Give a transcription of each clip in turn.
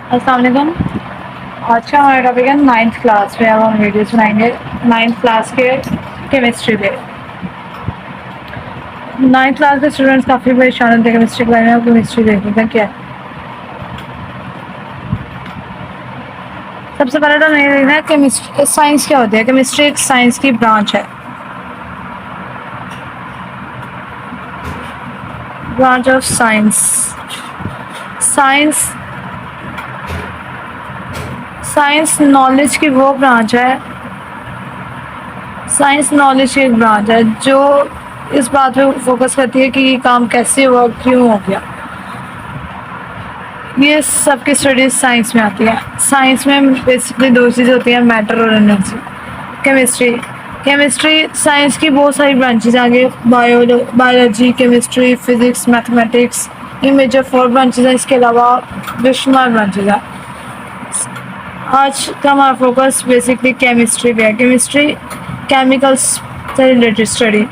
अस्सलाम वालेकुम। आज का हमारा टॉपिक है नाइन्थ क्लास में। अब हम वीडियोस बनाएंगे नाइन्थ क्लास के केमिस्ट्री पे। नाइन्थ क्लास के स्टूडेंट्स काफ़ी परेशान होते हैं केमिस्ट्री के बारे में। अब केमिस्ट्री देखते हैं क्या है। सबसे पहले तो नहीं देखना है केमिस्ट्री साइंस क्या होती है। केमिस्ट्री एक साइंस की ब्रांच है, branch of science. Science science knowledge की वो ब्रांच है, साइंस नॉलेज की एक ब्रांच है जो इस बात पे फोकस करती है कि ये काम कैसे हुआ, क्यों हो गया। ये सब की स्टडीज साइंस में आती है। साइंस में बेसिकली दो चीज़ें होती हैं, मैटर और एनर्जी। केमिस्ट्री साइंस की बहुत सारी ब्रांचेज आगे, बायोलॉजी, केमिस्ट्री, फिजिक्स, मैथमेटिक्स, ये मेजर 4 ब्रांचेज हैं। इसके अलावा बेशुमार ब्रांचेज हैं। आज का हमारा फोकस बेसिकली केमिस्ट्री पे है। केमिस्ट्री केमिकल्स से रिलेटेड स्टडी।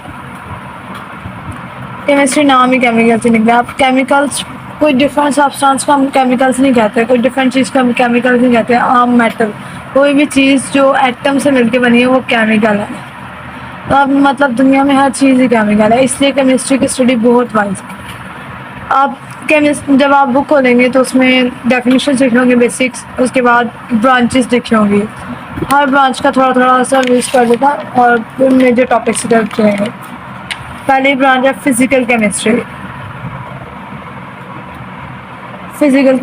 केमिस्ट्री नाम ही केमिकल से निकला। आप केमिकल्स, कोई डिफरेंट सब्सटेंस को हम केमिकल्स नहीं कहते, कोई डिफरेंट चीज़ को हम केमिकल्स नहीं कहते। आम मेटल, कोई भी चीज़ जो एटम से मिलके बनी है वो केमिकल है। तो अब मतलब दुनिया में हर चीज़ ही केमिकल है, इसलिए केमिस्ट्री की स्टडी बहुत वाइज है। आप जब आप बुक खोलेंगे तो उसमें डेफिनेशन लिखे होंगे, बेसिक्स, उसके बाद ब्रांचेस लिखे होंगे। हर ब्रांच का थोड़ा थोड़ा सा यूज़ कर देता और फिर मेजर टॉपिक्स डिस्कस करेंगे। पहली ब्रांच है फिजिकल केमिस्ट्री। फिजिकल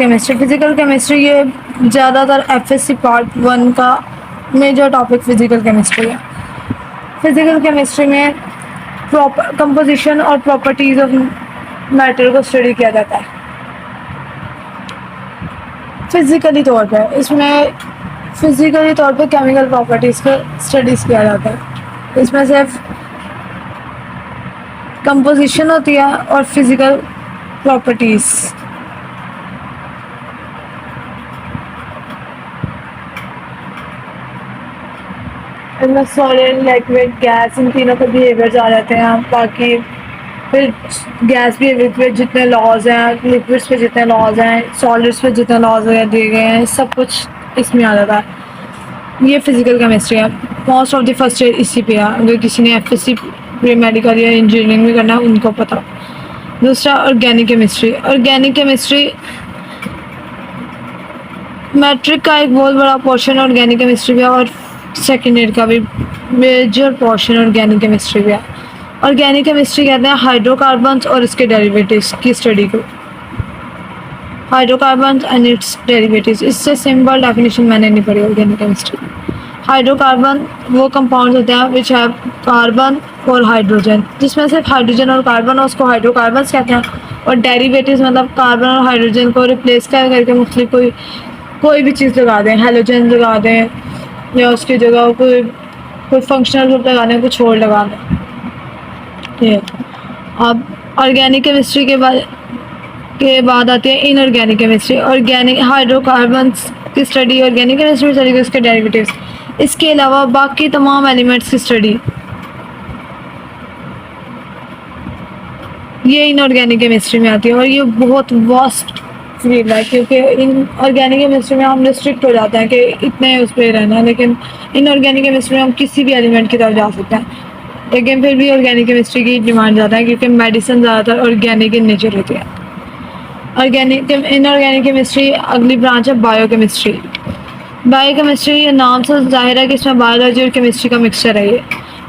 केमिस्ट्री ये ज़्यादातर एफएससी पार्ट 1 का मेजर टॉपिक फिजिकल केमिस्ट्री है। फिजिकल केमिस्ट्री में प्रॉपर कंपोजिशन और प्रॉपर्टीज ऑफ मैटर को स्टडी किया जाता है फिजिकली तौर पे। इसमें फिजिकली तौर पे केमिकल प्रॉपर्टीज को स्टडीज किया जाता है। इसमें सिर्फ कंपोजिशन होती है और फिजिकल प्रॉपर्टीज। इसमें सॉलिड, लिक्विड, गैस, इन तीनों के बिहेवियर्स आ जाते हैं। बाकी फिर गैस बिहेवियर पे जितने लॉज हैं, लिक्विड्स पे जितने लॉज हैं, सॉलिड्स पे जितने लॉज दिए गए हैं, सब कुछ इसमें आ जाता है। ये फिजिकल केमिस्ट्री है। Most of the first year इसी पे है। अगर किसी ने एफएससी प्री मेडिकल या इंजीनियरिंग में करना है उनको पता। दूसरा organic chemistry. Organic chemistry matric का एक बहुत बड़ा पोर्शन ऑर्गेनिक केमिस्ट्री में, और सेकेंड ईयर का भी मेजर पोर्शन ऑर्गेनिक केमिस्ट्री में है। ऑर्गेनिक केमिस्ट्री कहते हैं हाइड्रोकार्बन्स और इसके डेरिवेटिव्स की स्टडी को। हाइड्रोकार्बन्स एंड इट्स डेरिवेटिव्स, इससे सिंपल डेफिनेशन मैंने नहीं पढ़ी ऑर्गेनिक केमिस्ट्री। हाइड्रोकार्बन वो कंपाउंड्स होते हैं विच हैव कार्बन और हाइड्रोजन, जिसमें सिर्फ हाइड्रोजन और कार्बन है, उसको हाइड्रोकार्बन्स कहते हैं। और डेरिवेटिव्स मतलब कार्बन और हाइड्रोजन को रिप्लेस करके मुख्तलिफ कोई भी चीज़ लगा दें, हेलोजन लगा दें या उसकी जगह कोई फंक्शनल ग्रुप लगा दें, कुछ और लगा दें। अब ऑर्गेनिक केमिस्ट्री के बाद आती है इनऑर्गेनिक केमिस्ट्री। ऑर्गेनिक हाइड्रोकार्बन्स की स्टडी ऑर्गेनिक केमिस्ट्री में चलेगी, उसके डेरिवेटिव्स। इसके अलावा बाकी तमाम एलिमेंट्स की स्टडी ये इनऑर्गेनिक केमिस्ट्री में आती है। और ये बहुत वास्ट फील्ड है, क्योंकि इन ऑर्गेनिक केमिस्ट्री में हम रिस्ट्रिक्ट हो जाते हैं कि इतने उस पर रहना है, लेकिन इनऑर्गेनिक केमिस्ट्री में हम किसी भी एलिमेंट की तरफ जा सकते हैं। लेकिन फिर भी ऑर्गेनिक केमिस्ट्री की डिमांड ज़्यादा है, क्योंकि मेडिसिन ज़्यादातर ऑर्गेनिक इन नेचर होती है। इनऑर्गेनिक केमिस्ट्री अगली ब्रांच है बायोकेमिस्ट्री। बायोकेमिस्ट्री ये नाम से जाहिर है कि इसमें बायोलॉजी और केमिस्ट्री का मिक्सचर है। ये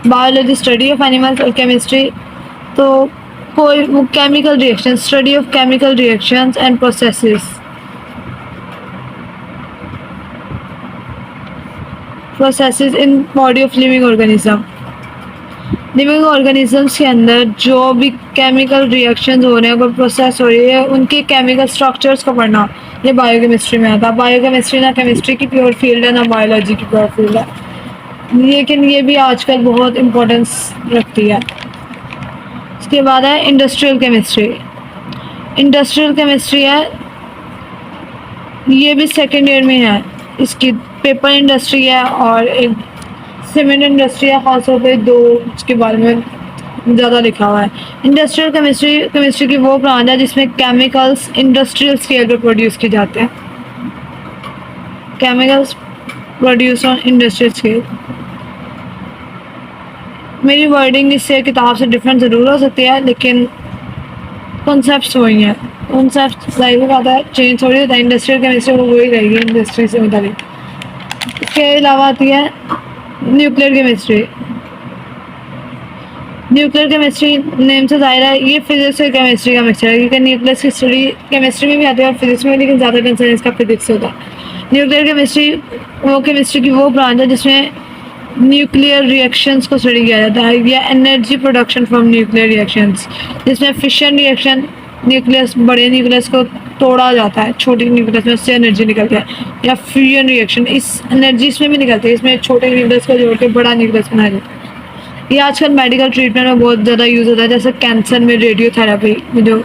बायोलॉजी स्टडी ऑफ एनिमल्स और केमिस्ट्री तो कोई chemical reaction, study of chemical reactions and processes in body of living organism. Living organisms के अंदर जो भी केमिकल रिएक्शंस हो रहे हैं, कोई प्रोसेस हो रही है, उनके केमिकल स्ट्रक्चर्स को पढ़ना ये बायोकेमिस्ट्री में आता है। बायोकेमिस्ट्री ना केमिस्ट्री की प्योर फील्ड है ना बायोलॉजी की प्योर फील्ड है, लेकिन ये भी आजकल बहुत इम्पोर्टेंस रखती है। इसके बाद है इंडस्ट्रियल केमिस्ट्री। इंडस्ट्रियल केमिस्ट्री है, ये भी सेकेंड ईयर में है। इसकी पेपर इंडस्ट्री है और एक सीमेंट इंडस्ट्री है, खासतौर पे दो इसके बारे में ज़्यादा लिखा हुआ है। इंडस्ट्रियल केमिस्ट्री की वो ब्रांच है जिसमें केमिकल्स इंडस्ट्रियल स्केल पर प्रोड्यूस किए जाते हैं। chemicals produced on industrial scale. मेरी वर्डिंग इससे किताब से डिफरेंट ज़रूर हो सकती है, लेकिन कॉन्सेप्ट वही है। कॉन्सेप्ट लाइक आता है चेंज थोड़ी होता है। इंडस्ट्रियल केमिस्ट्री वो वही रहेगी इंडस्ट्री से मुताबिक। इसके अलावा आती है nuclear chemistry. Nuclear chemistry name से ज़ाहिर है ये फिजिक्स और केमिस्ट्री का मिक्सचर है, क्योंकि न्यूक्लियस की स्टडी केमिस्ट्री में भी आती है और फिजिक्स में, लेकिन ज़्यादा कंसर्न इसका फिजिक्स होता है। न्यूक्लियर केमिस्ट्री वो केमिस्ट्री की वो ब्रांच है जिसमें न्यूक्लियर रिएक्शंस को स्टडी किया जाता है, या energy production from nuclear reactions, जिसमें फिशन रिएक्शन न्यूक्लियस बड़े न्यूक्लियस को तोड़ा जाता है छोटी न्यूक्लियस में, उससे एनर्जी निकलती है, या फ्यूजन रिएक्शन इस एनर्जी इसमें भी निकलती है, इसमें छोटे न्यूक्लियस को जोड़ के बड़ा न्यूक्लियस बनाया जाता है। ये आजकल मेडिकल ट्रीटमेंट में बहुत ज़्यादा यूज़ होता है, जैसे कैंसर में रेडियोथेरेपी जो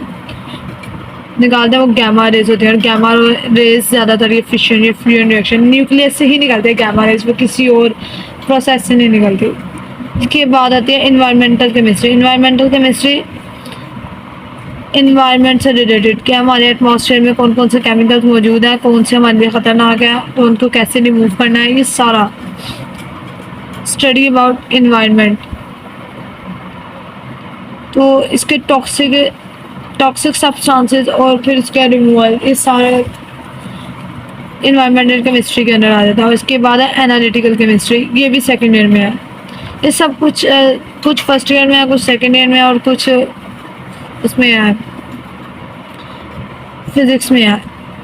निकालते हैं वो गैमा रेज होते हैं, और गैमा रेज ज़्यादातर ये फिशन या फ्यूजन रिएक्शन न्यूक्लियस से ही निकलते हैं। गैमा रेज वो किसी और प्रोसेस से नहीं निकलती। इसके बाद आती है environmental chemistry. Environmental chemistry environment से रिलेटेड, कि हमारे एटमॉस्फेयर में कौन कौन से केमिकल्स मौजूद हैं, कौन से हमारे लिए ख़तरनाक है, तो उनको कैसे रिमूव करना है, ये सारा स्टडी अबाउट इन्वायरमेंट। तो इसके टॉक्सिक सब्सटेंसेस और फिर इसका रिमूवल, ये सारे इन्वायरमेंटल केमिस्ट्री के अंदर आ जाता है। और इसके बाद है एनालिटिकल केमिस्ट्री, ये भी सेकेंड ईयर में है। ये सब कुछ फर्स्ट ईयर में है, कुछ सेकेंड ईयर में है, और कुछ उसमें है फिज़िक्स में है।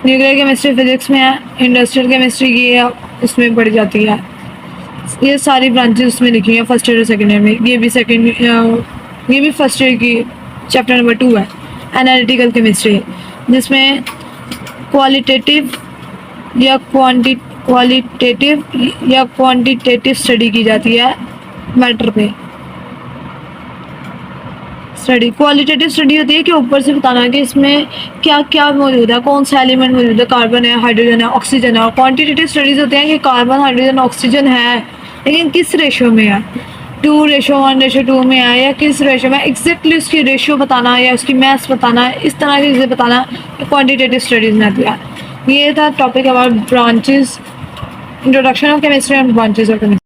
न्यूक्लियर केमिस्ट्री फिज़िक्स में है, इंडस्ट्रियल केमिस्ट्री की है उसमें पढ़ी जाती है। ये सारी ब्रांचेस उसमें लिखी हैं फर्स्ट ईयर और सेकेंड ईयर में। ये भी फर्स्ट ईयर की चैप्टर नंबर 2 है, एनालिटिकल केमिस्ट्री, जिसमें क्वालिटेटिव या क्वांटिटेटिव स्टडी की जाती है मैटर पे। स्टडी क्वालिटेटिव स्टडी होती है कि ऊपर से बताना कि इसमें क्या क्या मौजूद है, कौन सा एलिमेंट मौजूद है, कार्बन है, हाइड्रोजन है, ऑक्सीजन है। और क्वांटिटेटिव स्टडीज़ होते हैं कि कार्बन, हाइड्रोजन, ऑक्सीजन है, लेकिन किस रेशो में है, 2:1:2 में है, या किस रेशो में एग्जैक्टली उसकी रेशो बताना या उसकी मैथ्स बताना, इस तरह की चीज़ें बताना क्वांटिटेटिव स्टडीज़ में आती है। ये था topic about branches, introduction of chemistry and branches of chemistry.